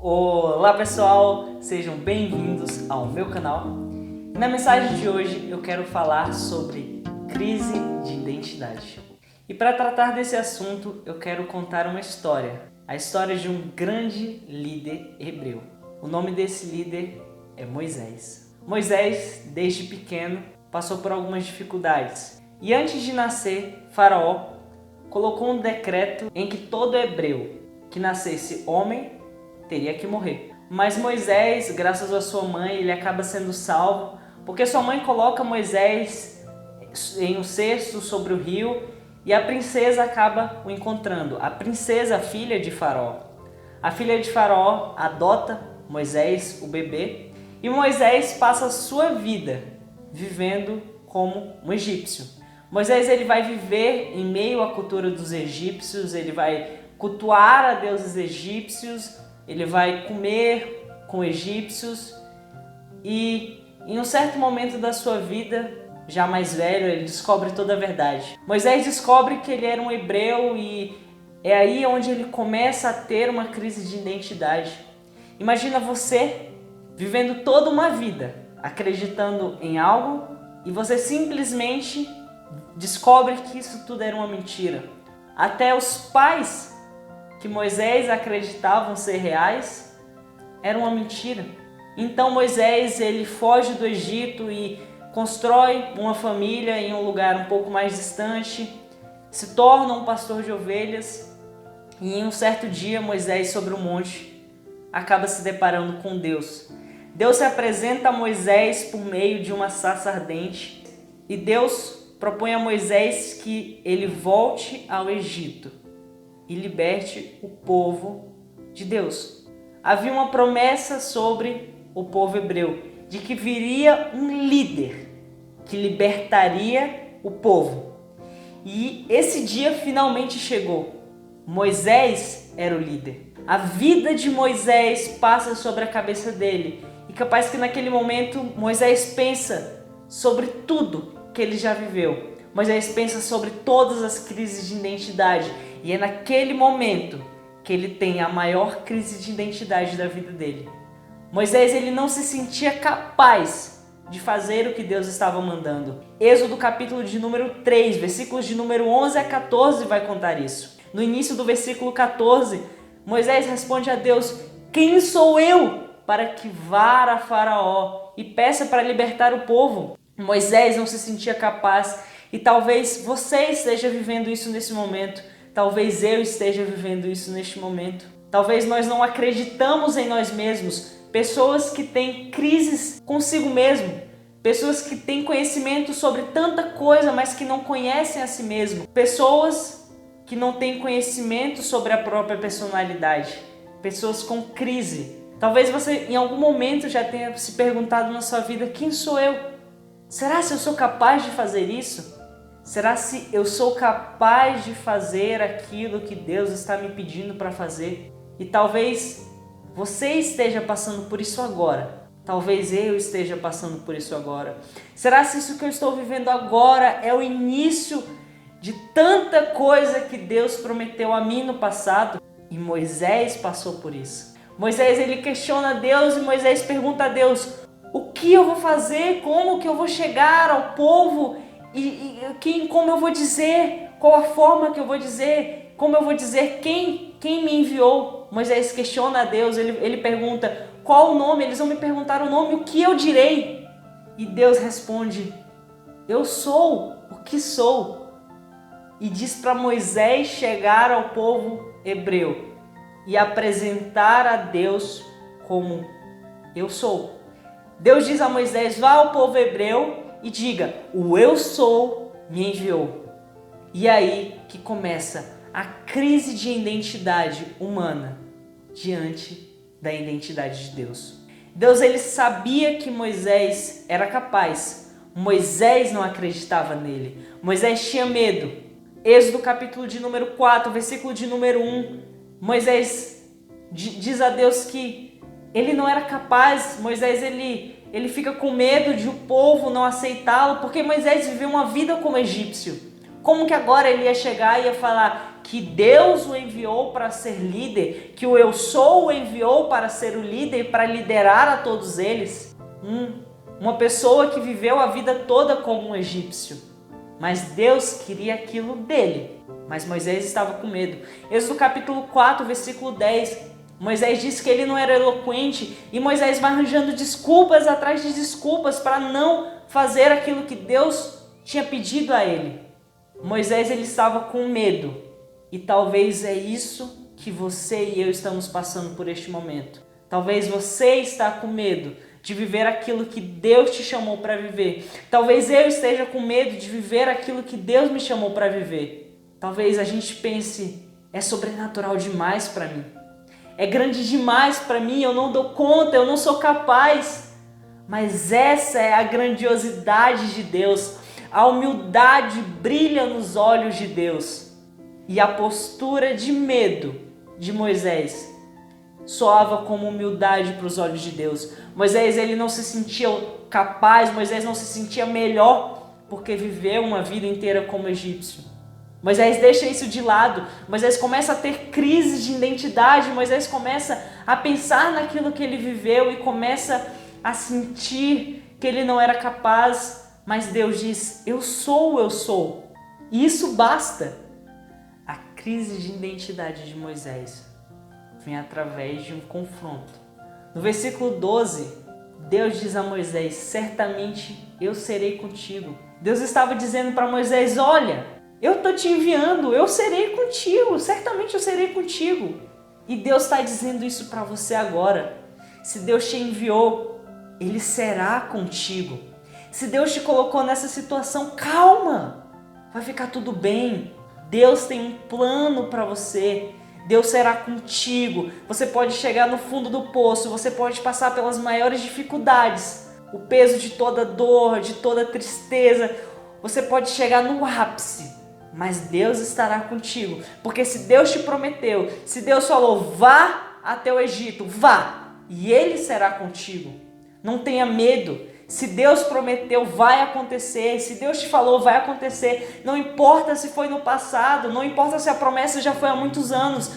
Olá pessoal, sejam bem-vindos ao meu canal. Na mensagem de hoje eu quero falar sobre crise de identidade. E para tratar desse assunto eu quero contar uma história, a história de um grande líder hebreu. O nome desse líder é Moisés. Moisés, desde pequeno, passou por algumas dificuldades. E antes de nascer, Faraó colocou um decreto em que todo hebreu que nascesse homem teria que morrer. Mas Moisés, graças à sua mãe, ele acaba sendo salvo, porque sua mãe coloca Moisés em um cesto sobre o rio e a princesa acaba o encontrando. A princesa, filha de Faraó. A filha de Faraó adota Moisés, o bebê, e Moisés passa a sua vida vivendo como um egípcio. Moisés ele vai viver em meio à cultura dos egípcios, ele vai cultuar a deuses egípcios, ele vai comer com egípcios e em um certo momento da sua vida, já mais velho, ele descobre toda a verdade. Moisés descobre que ele era um hebreu e é aí onde ele começa a ter uma crise de identidade. Imagina você vivendo toda uma vida acreditando em algo e você simplesmente descobre que isso tudo era uma mentira. Até os pais que Moisés acreditavam ser reais era uma mentira. Então Moisés ele foge do Egito e constrói uma família em um lugar um pouco mais distante, se torna um pastor de ovelhas e em um certo dia Moisés sobre o monte acaba se deparando com Deus. Deus se apresenta a Moisés por meio de uma sarça ardente e Deus propõe a Moisés que ele volte ao Egito e liberte o povo de Deus. Havia uma promessa sobre o povo hebreu, de que viria um líder que libertaria o povo. E esse dia finalmente chegou. Moisés era o líder. A vida de Moisés passa sobre a cabeça dele. E capaz que naquele momento Moisés pensa sobre tudo que ele já viveu. Moisés pensa sobre todas as crises de identidade. E é naquele momento que ele tem a maior crise de identidade da vida dele. Moisés ele não se sentia capaz de fazer o que Deus estava mandando. Êxodo capítulo de número 3, versículos de número 11 a 14 vai contar isso. No início do versículo 14, Moisés responde a Deus: quem sou eu para que vá a Faraó e peça para libertar o povo? Moisés não se sentia capaz e talvez você esteja vivendo isso nesse momento. Talvez eu esteja vivendo isso neste momento. Talvez nós não acreditamos em nós mesmos. Pessoas que têm crises consigo mesmo. Pessoas que têm conhecimento sobre tanta coisa, mas que não conhecem a si mesmo. Pessoas que não têm conhecimento sobre a própria personalidade. Pessoas com crise. Talvez você em algum momento já tenha se perguntado na sua vida: quem sou eu? Será se eu sou capaz de fazer isso? Será se eu sou capaz de fazer aquilo que Deus está me pedindo para fazer? E talvez você esteja passando por isso agora. Talvez eu esteja passando por isso agora. Será se isso que eu estou vivendo agora é o início de tanta coisa que Deus prometeu a mim no passado? E Moisés passou por isso. Moisés ele questiona Deus e Moisés pergunta a Deus: o que eu vou fazer? Como que eu vou chegar ao povo? Como eu vou dizer? Qual a forma que eu vou dizer? Como eu vou dizer quem me enviou? Moisés questiona a Deus, ele pergunta qual o nome, eles vão me perguntar o nome, o que eu direi? E Deus responde: eu sou o que sou. E diz para Moisés chegar ao povo hebreu e apresentar a Deus como eu sou. Deus diz a Moisés: vá ao povo hebreu e diga: o eu sou me enviou. E aí que começa a crise de identidade humana diante da identidade de Deus. Deus ele sabia que Moisés era capaz. Moisés não acreditava nele. Moisés tinha medo. Êxodo capítulo de número 4, versículo de número 1. Moisés diz a Deus que ele não era capaz. Moisés ele fica com medo de o povo não aceitá-lo, porque Moisés viveu uma vida como egípcio. Como que agora ele ia chegar e ia falar: que Deus o enviou para ser líder, que o eu sou o enviou para ser o líder e para liderar a todos eles. Uma pessoa que viveu a vida toda como um egípcio, mas Deus queria aquilo dele, mas Moisés estava com medo. Êxodo capítulo 4, versículo 10, Moisés disse que ele não era eloquente e Moisés vai arranjando desculpas atrás de desculpas para não fazer aquilo que Deus tinha pedido a ele. Moisés, ele estava com medo, e talvez é isso que você e eu estamos passando por este momento. Talvez você está com medo de viver aquilo que Deus te chamou para viver. Talvez eu esteja com medo de viver aquilo que Deus me chamou para viver. Talvez a gente pense, é sobrenatural demais para mim. É grande demais para mim, eu não dou conta, eu não sou capaz. Mas essa é a grandiosidade de Deus. A humildade brilha nos olhos de Deus. E a postura de medo de Moisés soava como humildade para os olhos de Deus. Moisés, ele não se sentia capaz, Moisés não se sentia melhor porque viveu uma vida inteira como egípcio. Moisés deixa isso de lado, Moisés começa a ter crises de identidade, Moisés começa a pensar naquilo que ele viveu e começa a sentir que ele não era capaz, mas Deus diz, eu sou o eu sou. E isso basta. A crise de identidade de Moisés vem através de um confronto. No versículo 12, Deus diz a Moisés, certamente eu serei contigo. Deus estava dizendo para Moisés, olha, eu estou te enviando, eu serei contigo, certamente eu serei contigo. E Deus está dizendo isso para você agora. Se Deus te enviou, Ele será contigo. Se Deus te colocou nessa situação, calma, vai ficar tudo bem. Deus tem um plano para você. Deus será contigo. Você pode chegar no fundo do poço, você pode passar pelas maiores dificuldades, o peso de toda dor, de toda tristeza. Você pode chegar no ápice, mas Deus estará contigo. Porque se Deus te prometeu, se Deus falou, vá até o Egito, vá, e Ele será contigo. Não tenha medo. Se Deus prometeu, vai acontecer. Se Deus te falou, vai acontecer. Não importa se foi no passado, não importa se a promessa já foi há muitos anos.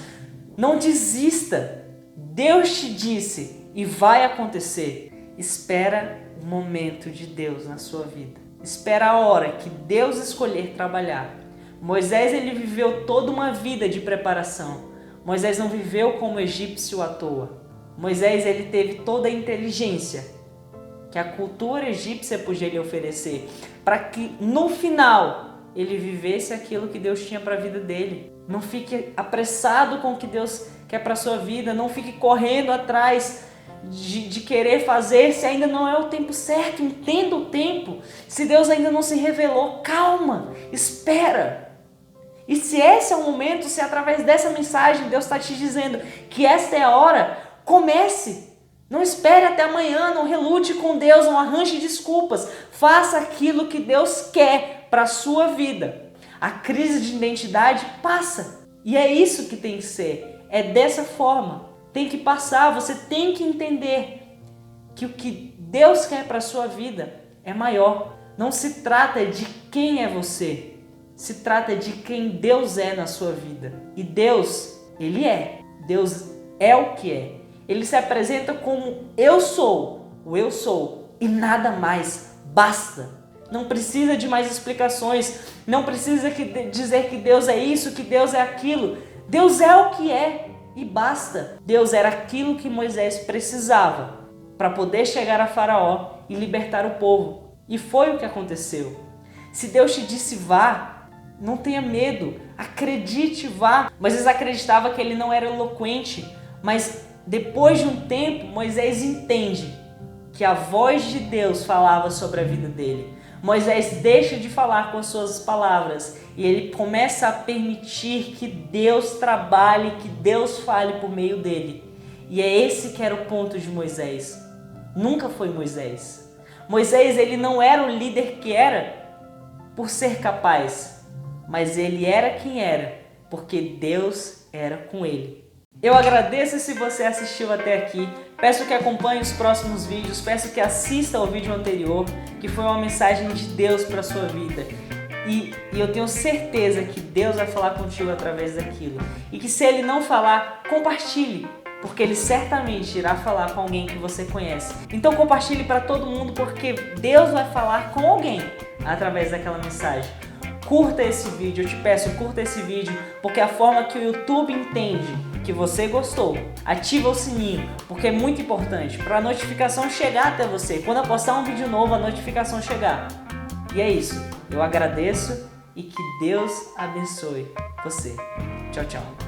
Não desista. Deus te disse e vai acontecer. Espera o momento de Deus na sua vida. Espera a hora que Deus escolher trabalhar. Moisés, ele viveu toda uma vida de preparação. Moisés não viveu como egípcio à toa. Moisés, ele teve toda a inteligência que a cultura egípcia podia lhe oferecer, para que no final ele vivesse aquilo que Deus tinha para a vida dele. Não fique apressado com o que Deus quer para a sua vida, não fique correndo atrás de querer fazer se ainda não é o tempo certo. Entenda o tempo. Se Deus ainda não se revelou, calma, espera. E se esse é o momento, se através dessa mensagem Deus está te dizendo que esta é a hora, comece. Não espere até amanhã, não relute com Deus, não arranje desculpas. Faça aquilo que Deus quer para a sua vida. A crise de identidade passa. E é isso que tem que ser. É dessa forma. Tem que passar, você tem que entender que o que Deus quer para a sua vida é maior. Não se trata de quem é você. Se trata de quem Deus é na sua vida. E Deus, Ele é. Deus é o que é. Ele se apresenta como eu sou, o eu sou, e nada mais, basta. Não precisa de mais explicações, não precisa dizer que Deus é isso, que Deus é aquilo. Deus é o que é e basta. Deus era aquilo que Moisés precisava para poder chegar a Faraó e libertar o povo. E foi o que aconteceu. Se Deus te disse vá, não tenha medo, acredite, vá. Moisés acreditava que ele não era eloquente, mas depois de um tempo, Moisés entende que a voz de Deus falava sobre a vida dele. Moisés deixa de falar com as suas palavras e ele começa a permitir que Deus trabalhe, que Deus fale por meio dele. E é esse que era o ponto de Moisés. Nunca foi Moisés. Moisés, ele não era o líder que era por ser capaz, mas ele era quem era porque Deus era com ele. Eu agradeço se você assistiu até aqui, peço que acompanhe os próximos vídeos, peço que assista ao vídeo anterior, que foi uma mensagem de Deus para a sua vida. E eu tenho certeza que Deus vai falar contigo através daquilo. E que se Ele não falar, compartilhe, porque Ele certamente irá falar com alguém que você conhece. Então compartilhe para todo mundo, porque Deus vai falar com alguém através daquela mensagem. Curta esse vídeo, eu te peço, curta esse vídeo, porque é a forma que o YouTube entende que você gostou. Ativa o sininho, porque é muito importante para a notificação chegar até você. Quando eu postar um vídeo novo, a notificação chegar. E é isso. Eu agradeço e que Deus abençoe você. Tchau, tchau.